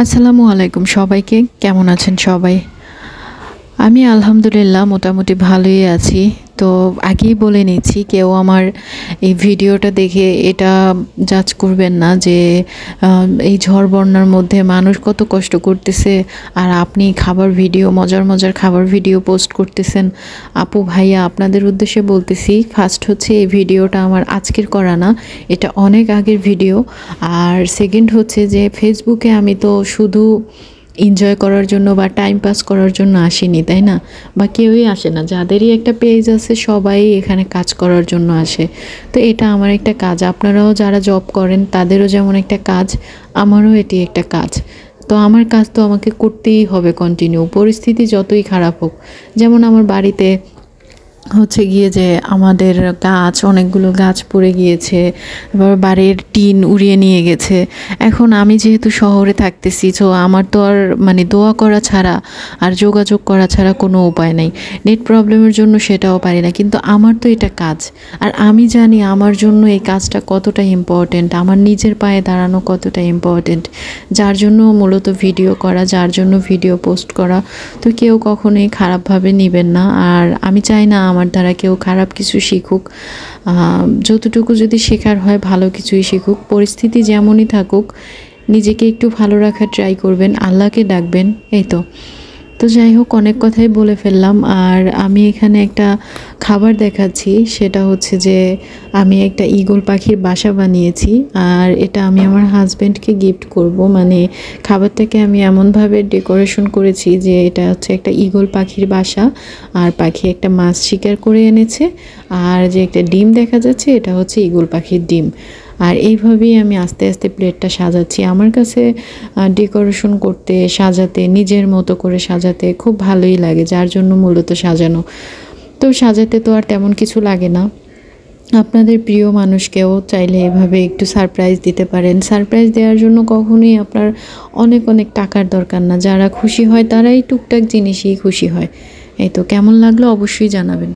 আসসালামু আলাইকুম সবাইকে। কেমন আছেন সবাই? আমি আলহামদুলিল্লাহ মোটামুটি ভালোই আছি। তো আগেই বলে নিচ্ছি, কেউ আমার এই ভিডিওটা দেখে এটা জাজ করবেন না যে এই ঝড় বন্যার মধ্যে মানুষ কত কষ্ট করতেছে আর আপনি খাবার ভিডিও, মজার মজার খাবার ভিডিও পোস্ট করতেছেন। আপু ভাইয়া, আপনাদের উদ্দেশ্যে বলতেছি, ফার্স্ট হচ্ছে এই ভিডিওটা আমার আজকের করা না, এটা অনেক আগের ভিডিও। আর সেকেন্ড হচ্ছে যে ফেসবুকে আমি তো শুধু এনজয় করার জন্য বা টাইম পাস করার জন্য আসিনি, তাই না? বা কেউই আসে না, যাদেরই একটা পেজ আছে সবাই এখানে কাজ করার জন্য আসে। তো এটা আমার একটা কাজ, আপনারাও যারা জব করেন তাদেরও যেমন একটা কাজ, আমারও এটি একটা কাজ। তো আমার কাজ তো আমাকে করতেই হবে কন্টিনিউ, পরিস্থিতি যতই খারাপ হোক। যেমন আমার বাড়িতে হচ্ছে গিয়ে যে আমাদের গাছ, অনেকগুলো গাছ পড়ে গিয়েছে, এবার বাড়ির টিন উড়িয়ে নিয়ে গেছে। এখন আমি যেহেতু শহরে থাকতেছি, তো আমার তো আর মানে দোয়া করা ছাড়া আর যোগাযোগ করা ছাড়া কোনো উপায় নেই। নেট প্রবলেমের জন্য সেটাও পারি না, কিন্তু আমার তো এটা কাজ। আর আমি জানি আমার জন্য এই কাজটা কতটা ইম্পর্টেন্ট, আমার নিজের পায়ে দাঁড়ানো কতটা ইম্পর্টেন্ট, যার জন্য মূলত ভিডিও করা, যার জন্য ভিডিও পোস্ট করা। তো কেউ কখনোই খারাপভাবে নেবেন না। আর আমি চাই না আমার দ্বারা কেউ খারাপ কিছু শিখুক। যতটুকু যদি শেখার হয় ভালো কিছুই শিখুক। পরিস্থিতি যেমনই থাকুক, নিজেকে একটু ভালো রাখার ট্রাই করবেন, আল্লাহকে ডাকবেন, এই তো। তো যাই হোক, অনেক কথাই বলে ফেললাম। আর আমি এখানে একটা খাবার দেখাচ্ছি, সেটা হচ্ছে যে আমি একটা ঈগল পাখির বাসা বানিয়েছি। আর এটা আমি আমার হাজব্যান্ডকে গিফট করব। মানে খাবারটাকে আমি এমনভাবে ডেকোরেশন করেছি যে এটা হচ্ছে একটা ঈগল পাখির বাসা, আর পাখি একটা মাছ শিকার করে এনেছে, আর যে একটা ডিম দেখা যাচ্ছে এটা হচ্ছে ঈগল পাখির ডিম। আর এইভাবেই আমি আস্তে আস্তে প্লেটটা সাজাচ্ছি। আমার কাছে ডেকোরেশন করতে, সাজাতে, নিজের মতো করে সাজাতে খুব ভালোই লাগে, যার জন্য মূলত সাজানো। তো সাজাতে তো আর তেমন কিছু লাগে না। আপনাদের প্রিয় মানুষকেও চাইলে এভাবে একটু সারপ্রাইজ দিতে পারেন। সারপ্রাইজ দেওয়ার জন্য কখনোই আপনার অনেক অনেক টাকার দরকার না, যারা খুশি হয় তারাই টুকটাক জিনিসেই খুশি হয়। এই তো, কেমন লাগলো অবশ্যই জানাবেন।